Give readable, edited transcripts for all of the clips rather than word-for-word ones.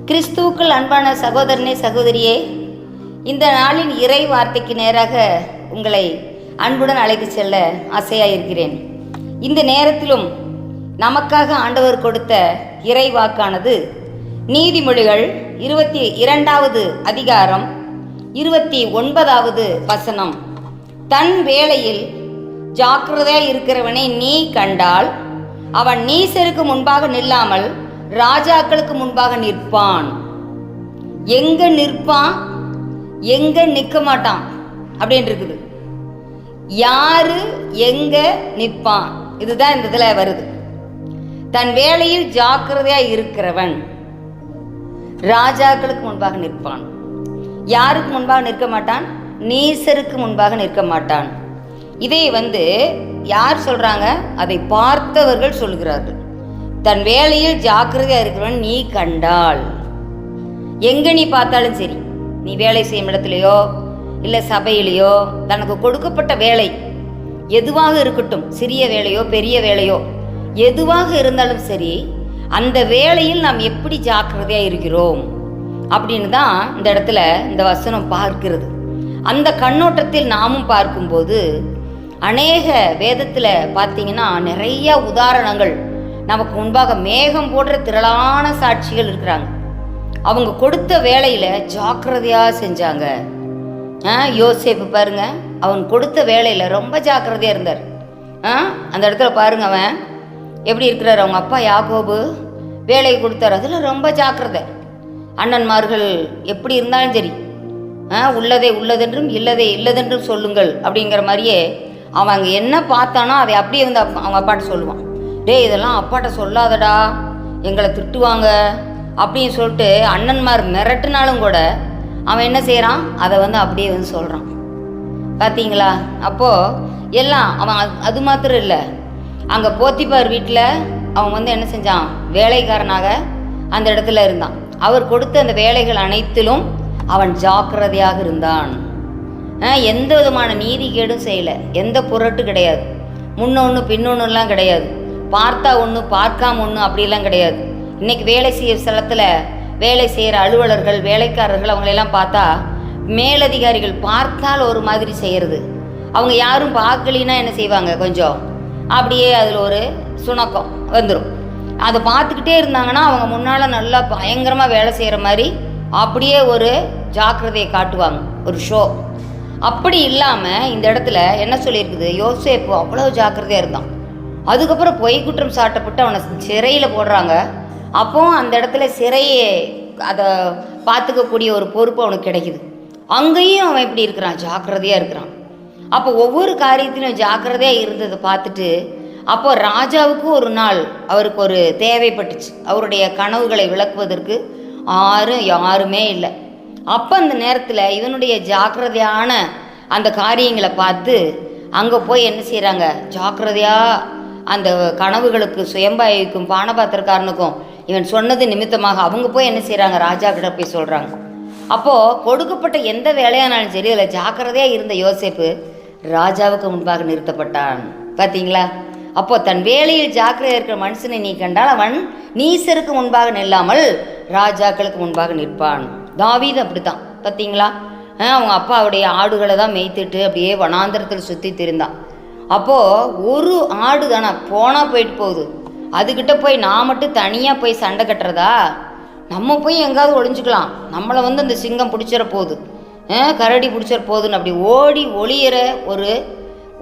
கிறிஸ்துவுக்குள் அன்பான சகோதரனே சகோதரியே, இந்த நாளின் இறை வார்த்தைக்கு நேராக உங்களை அன்புடன் அழைத்து செல்ல ஆசையாயிருக்கிறேன். இந்த நேரத்திலும் நமக்காக ஆண்டவர் கொடுத்த இறை வாக்கானது நீதிமொழிகள் 22வது அதிகாரம் 29வது வசனம். தன் வேளையில் ஜாக்கிரதையாய் இருக்கிறவனை நீ கண்டால் அவன் நீசருக்கு முன்பாக நில்லாமல் ராஜாக்களுக்கு முன்பாக நிற்பான். எங்க நிற்பான், எங்க நிற்க மாட்டான் அப்படின்னு இருக்குது. யாரு எங்க நிற்பான், இதுதான் இந்த இதுல வருது. தன் வேளையில் ஜாக்கிரதையா இருக்கிறவன் ராஜாக்களுக்கு முன்பாக நிற்பான். யாருக்கு முன்பாக நிற்க மாட்டான்? நீசருக்கு முன்பாக நிற்க மாட்டான். இதை யார் சொல்றாங்க? அதை பார்த்தவர்கள் சொல்கிறார்கள். தன் வேலையில் ஜாக்கிரதையா இருக்கிறவன் நீ கண்டால், எங்க நீ பார்த்தாலும் சரி, நீ வேலை செய்யும் இடத்துலையோ இல்லை சபையிலையோ, தனக்கு கொடுக்கப்பட்ட வேலை எதுவாக இருக்கட்டும், சிறிய வேலையோ பெரிய வேலையோ எதுவாக இருந்தாலும் சரி, அந்த வேலையில் நாம் எப்படி ஜாக்கிரதையா இருக்கிறோம் அப்படின்னு தான் இந்த இடத்துல இந்த வசனம் பார்க்கிறது. அந்த கண்ணோட்டத்தில் நாமும் பார்க்கும்போது அநேக வேதத்தில் பார்த்தீங்கன்னா நிறைய உதாரணங்கள் நமக்கு முன்பாக மேகம் போன்ற திரளான சாட்சிகள் இருக்கிறாங்க. அவங்க கொடுத்த வேலையில் ஜாக்கிரதையாக செஞ்சாங்க. யோசேப்பு பாருங்க, அவன் கொடுத்த வேலையில் ரொம்ப ஜாக்கிரதையாக இருந்தார். அந்த இடத்துல பாருங்க அவன் எப்படி இருக்கிறார். அவங்க அப்பா யாக்கோபு வேலையை கொடுத்தார், அதில் ரொம்ப ஜாக்கிரதை. அண்ணன்மார்கள் எப்படி இருந்தாலும் சரி, உள்ளதை உள்ளதென்றும் இல்லதை இல்லதென்றும் சொல்லுங்கள் அப்படிங்கிற மாதிரியே அவன் அங்கே என்ன பார்த்தானோ அதை அப்படியே அவங்க அப்பாட்ட சொல்லுவான். டே, இதெல்லாம் அப்பாட்ட சொல்லாதடா, எங்களை திட்டுவாங்க அப்படின்னு சொல்லிட்டு அண்ணன்மார் மிரட்டினாலும் கூட அவன் என்ன செய்கிறான், அதை அப்படியே சொல்கிறான். பார்த்தீங்களா? அப்போது எல்லாம் அவன் அது மாத்திரம் இல்லை, அங்கே போத்திபார் வீட்டில் அவன் என்ன செஞ்சான், வேலைக்காரனாக அந்த இடத்துல இருந்தான். அவர் கொடுத்த அந்த வேலைகள் அனைத்திலும் அவன் ஜாக்கிரதையாக இருந்தான். எந்த விதமான நீதிகேடும் செய்யலை, எந்த புரட்டு கிடையாது, முன்னொன்று பின்னொன்றுலாம் கிடையாது, பார்த்தா ஒன்று பார்க்காம ஒன்று அப்படிலாம் கிடையாது. இன்றைக்கி வேலை செய்ய ஸ்தலத்தில் வேலை செய்கிற அலுவலர்கள் வேலைக்காரர்கள் அவங்களெல்லாம் பார்த்தா மேலதிகாரிகள் பார்த்தால் ஒரு மாதிரி செய்கிறது, அவங்க யாரும் பார்க்கலின்னா என்ன செய்வாங்க, கொஞ்சம் அப்படியே அதில் ஒரு சுணக்கம் வந்துடும். அதை பார்த்துக்கிட்டே இருந்தாங்கன்னா அவங்க முன்னால் நல்லா பயங்கரமாக வேலை செய்கிற மாதிரி அப்படியே ஒரு ஜாக்கிரதையை காட்டுவாங்க, ஒரு ஷோ. அப்படி இல்லாமல் இந்த இடத்துல என்ன சொல்லியிருக்குது, யோசேப்பு அவ்வளோ ஜாக்கிரதையாக இருந்தான். அதுக்கப்புறம் பொய் குற்றம் சாட்டப்பட்டு அவனை சிறையில் போடுறாங்க. அப்போ அந்த இடத்துல சிறையை அதை பார்த்துக்கக்கூடிய ஒரு பொறுப்பு அவனுக்கு கிடைக்குது. அங்கேயும் அவன் எப்படி இருக்கிறான், ஜாக்கிரதையாக இருக்கிறான். அப்போ ஒவ்வொரு காரியத்திலும் ஜாக்கிரதையாக இருந்ததை பார்த்துட்டு அப்போ ராஜாவுக்கு ஒரு நாள் அவருக்கு ஒரு தேவைப்பட்டுச்சு. அவருடைய கனவுகளை விளக்குவதற்கு யாருமே இல்லை. அப்போ அந்த நேரத்தில் இவனுடைய ஜாக்கிரதையான அந்த காரியங்களை பார்த்து அங்கே போய் என்ன செய்கிறாங்க, ஜாக்கிரதையாக அந்த கனவுகளுக்கு சுயம்பாய்க்கும் பானபாத்திரக்காரனுக்கும் இவன் சொன்னது நிமித்தமாக அவங்க போய் என்ன செய்கிறாங்க, ராஜா கிட்ட போய் சொல்கிறாங்க. அப்போது கொடுக்கப்பட்ட எந்த வேலையானாலும் சரி அதில் ஜாக்கிரதையாக இருந்த யோசேப்பு ராஜாவுக்கு முன்பாக நிறுத்தப்பட்டான். பார்த்தீங்களா? அப்போது தன் வேலையில் ஜாக்கிரதையாக இருக்கிற மனுஷனை நீ கண்டால் அவன் நீசருக்கு முன்பாக நில்லாமல் ராஜாக்களுக்கு முன்பாக நிற்பான். தாவீது அப்படித்தான். பார்த்தீங்களா? அவங்க அப்பாவுடைய ஆடுகளை தான் மேய்த்துட்டு அப்படியே வனாந்திரத்தில் சுற்றி திரிந்தான். அப்போது ஒரு ஆடு தானே போனால் போயிட்டு போகுது, அதுக்கிட்ட போய் நான் மட்டும் தனியாக போய் சண்டை கட்டுறதா, நம்ம போய் எங்காவது ஒளிஞ்சுக்கலாம், நம்மளை அந்த சிங்கம் பிடிச்சிட போகுது, கரடி பிடிச்சிட போகுதுன்னு அப்படி ஓடி ஒளியிற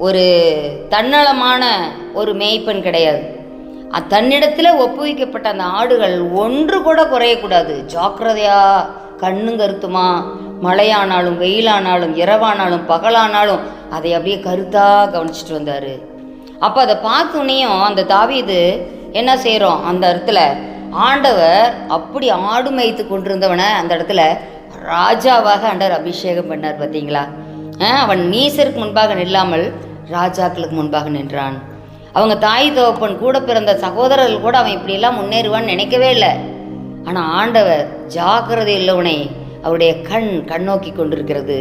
ஒரு தன்னலமான ஒரு மேய்ப்பன் கிடையாது. தன்னிடத்தில் ஒப்புவிக்கப்பட்ட அந்த ஆடுகள் ஒன்று கூட குறையக்கூடாது, ஜாக்கிரதையாக கண்ணு கருத்துமா, மழையானாலும் வெயிலானாலும் இரவானாலும் பகலானாலும் அதை அப்படியே கருத்தாக கவனிச்சிட்டு வந்தார். அப்போ அதை பார்த்தோன்னையும் அந்த தாவீது என்ன செய்கிறோம், அந்த இடத்துல ஆண்டவர் அப்படி ஆடு மேய்த்து கொண்டிருந்தவனை அந்த இடத்துல ராஜாவாக ஆண்டவர் அபிஷேகம் பண்ணார். பார்த்தீங்களா? அவன் நீசருக்கு முன்பாக நில்லாமல் ராஜாக்களுக்கு முன்பாக நின்றான். அவங்க தாய் தகப்பன் கூட பிறந்த சகோதரர்கள் கூட அவன் இப்படியெல்லாம் முன்னேறுவான்னு நினைக்கவே இல்லை. ஆனால் ஆண்டவர் ஜாக்கிரதை உள்ளவனை அவருடைய கண்ணோக்கி கொண்டிருக்கிறது.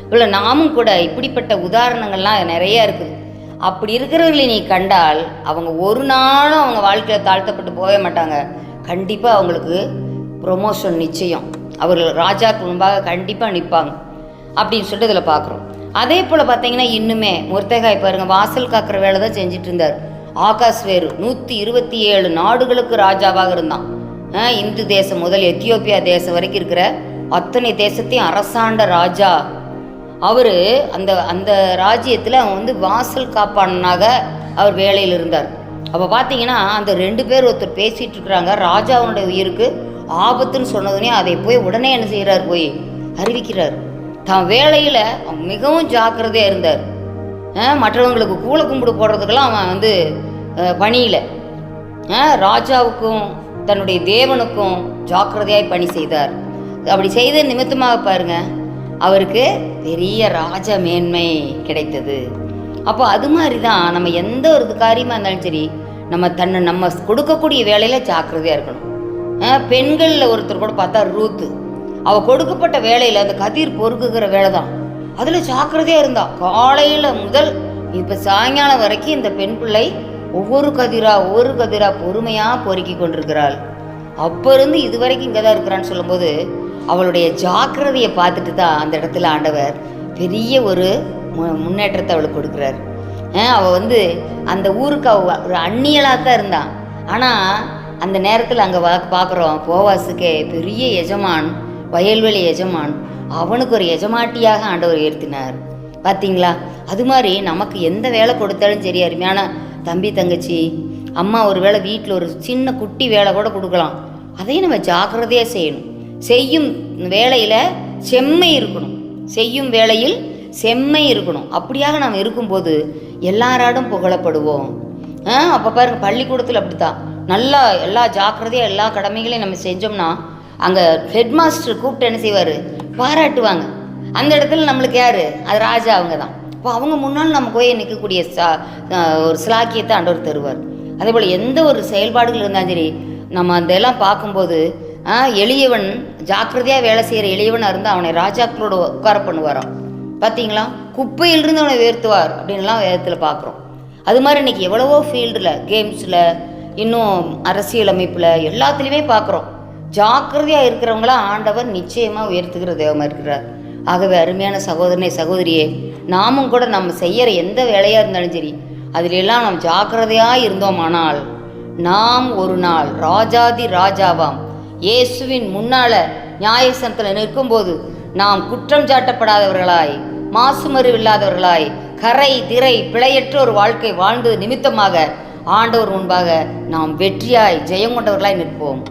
இவ்வளோ நாமும் கூட இப்படிப்பட்ட உதாரணங்கள்லாம் நிறைய இருக்குது. அப்படி இருக்கிறவர்களை நீ கண்டால் அவங்க ஒரு நாளும் அவங்க வாழ்க்கையில் தாழ்த்தப்பட்டு போகவே மாட்டாங்க. கண்டிப்பாக அவங்களுக்கு ப்ரொமோஷன் நிச்சயம். அவர்கள் ராஜாவுக்கு முன்பாக கண்டிப்பாக நிற்பாங்க அப்படின்னு சொல்லிட்டு இதில் பார்க்குறோம். அதே போல் பார்த்தீங்கன்னா இன்னுமே மொர்தெகாய் பாருங்கள், வாசல் காக்கிற வேலை தான் செஞ்சுட்டு இருந்தார். ஆகாஸ்வேரு 127 நாடுகளுக்கு ராஜாவாக இருந்தான். இந்து தேசம் முதல் எத்தியோப்பியா தேசம் வரைக்கும் இருக்கிற அத்தனை தேசத்தையும் அரசாண்ட ராஜா அவர். அந்த அந்த ராஜ்யத்தில் அவன் வாசல் காப்பானாக அவர் வேலையில் இருந்தார். அப்போ பார்த்தீங்கன்னா அந்த 2 பேர் ஒருத்தர் பேசிகிட்டு இருக்கிறாங்க. ராஜாவுடைய உயிருக்கு ஆபத்துன்னு சொன்னதுனே அதை போய் உடனே என்ன செய்கிறார், போய் அறிவிக்கிறார். தான் வேலையில் மிகவும் ஜாக்கிரதையாக இருந்தார். மற்றவங்களுக்கு கூல கும்பிடு போடுறதுக்கெல்லாம் அவன் பணியில் ராஜாவுக்கும் தன்னுடைய தேவனுக்கும் ஜாக்கிரதையாய் பணி செய்தார். அப்படி செய்த நிமித்தமாக பாருங்க அவருக்கு பெரிய ராஜ மேன்மை கிடைத்தது. அப்போ அது மாதிரி தான் நம்ம எந்த ஒரு காரியமாக இருந்தாலும் சரி, நம்ம கொடுக்கக்கூடிய வேலையில் ஜாக்கிரதையாக இருக்கணும். பெண்களில் ஒருத்தர் கூட பார்த்தா ரூத்து, அவள் கொடுக்கப்பட்ட வேலையில் அந்த கதிர் பொறுக்குகிற வேலை தான், அதில் ஜாக்கிரதையாக இருந்தா. காலையில் முதல் இப்போ சாயங்காலம் வரைக்கும் இந்த பெண் பிள்ளை ஒவ்வொரு கதிரா பொறுமையாக பொறுக்கி கொண்டிருக்கிறாள். அப்போ இருந்து இது வரைக்கும் இங்கே தான் இருக்கிறான்னு சொல்லும்போது அவளுடைய ஜாக்கிரதையை பார்த்துட்டு தான் அந்த இடத்துல ஆண்டவர் பெரிய ஒரு முன்னேற்றத்தை அவளுக்கு கொடுக்குறார். அவள் அந்த ஊருக்கு ஒரு அந்நியலாக தான் இருந்தான். ஆனால் அந்த நேரத்தில் அங்கே பார்க்குறோம், போவாசுக்கே பெரிய எஜமான், வயல்வெளி எஜமான், அவனுக்கு ஒரு எஜமாட்டியாக ஆண்டவர் உயர்த்தினார். பார்த்தீங்களா? அது மாதிரி நமக்கு எந்த வேலை கொடுத்தாலும் சரி, அருமையான தம்பி தங்கச்சி அம்மா ஒரு வேளை வீட்டில் ஒரு சின்ன குட்டி வேலை கூட கொடுக்கலாம், அதையும் நம்ம ஜாக்கிரதையாக செய்யணும். செய்யும் வேலையில் செம்மை இருக்கணும், செய்யும் வேளையில் செம்மை இருக்கணும். அப்படியாக நாம் இருக்கும்போது எல்லாராடும் புகழப்படுவோம். அப்போ பாருங்க, பள்ளிக்கூடத்தில் அப்படித்தான் நல்லா எல்லா ஜாக்கிரதையாக எல்லா கடமைகளையும் நம்ம செஞ்சோம்னா அங்கே ஹெட்மாஸ்டர் கூப்பிட்டு என்ன செய்வார், பாராட்டுவாங்க. அந்த இடத்துல நம்மளுக்கு யார், அது ராஜா, அவங்க தான். இப்போ அவங்க முன்னால் நம்ம போய் நிற்கக்கூடிய ஒரு சிலாக்கியத்தை ஆண்டவர் தருவார். அதே போல் எந்த ஒரு செயல்பாடுகள் இருந்தாலும் சரி, நம்ம அதெல்லாம் பார்க்கும்போது எளியவன் ஜாக்கிரதையாக வேலை செய்கிற எளியவனாக இருந்தால் அவனை ராஜாக்களோட உட்கார பண்ணுவாராம். பார்த்தீங்களா? குப்பையிலிருந்து அவனை உயர்த்துவார் அப்படின்லாம் வேதத்தில் பார்க்குறோம். அது மாதிரி இன்றைக்கி எவ்வளவோ ஃபீல்டில், கேம்ஸில், இன்னும் அரசியல் அமைப்பில் எல்லாத்துலேயுமே பார்க்குறோம். ஜாக்கிரதையாக இருக்கிறவங்களாம் ஆண்டவர் நிச்சயமாக உயர்த்துகிற தெய்வமாக இருக்கிறார். ஆகவே அருமையான சகோதரனே சகோதரியே, நாமும் கூட நம்ம செய்கிற எந்த வேலையாக இருந்தாலும் சரி அதிலெல்லாம் நாம் ஜாக்கிரதையாக இருந்தோமானால் நாம் ஒரு நாள் ராஜாதி ராஜாவாம் இயேசுவின் முன்னால் நியாயசனத்தில் நிற்கும்போது நாம் குற்றம் சாட்டப்படாதவர்களாய், மாசுமறிவில்லாதவர்களாய், கரை திரை பிழையற்ற ஒரு வாழ்க்கை வாழ்ந்தது நிமித்தமாக ஆண்டவர் முன்பாக நாம் வெற்றியாய் ஜெயம் கொண்டவர்களாய் நிற்போம்.